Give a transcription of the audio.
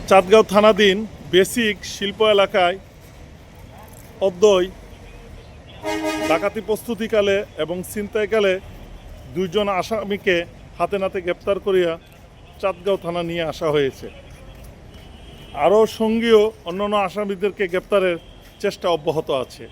চাঁদগাঁও থানাধীন বেসিক শিল্প এলাকায় অদ্বৈ ডাকাতি প্রস্তুতিকালে এবং ছিনতাইকালে দুইজন আসামিকে হাতে নাতে গ্রেপ্তার করিয়া চাঁদগাঁও থানা নিয়ে আসা হয়েছে। আরও সঙ্গীয় অন্যান্য আসামিদেরকে গ্রেপ্তারের চেষ্টা অব্যাহত আছে।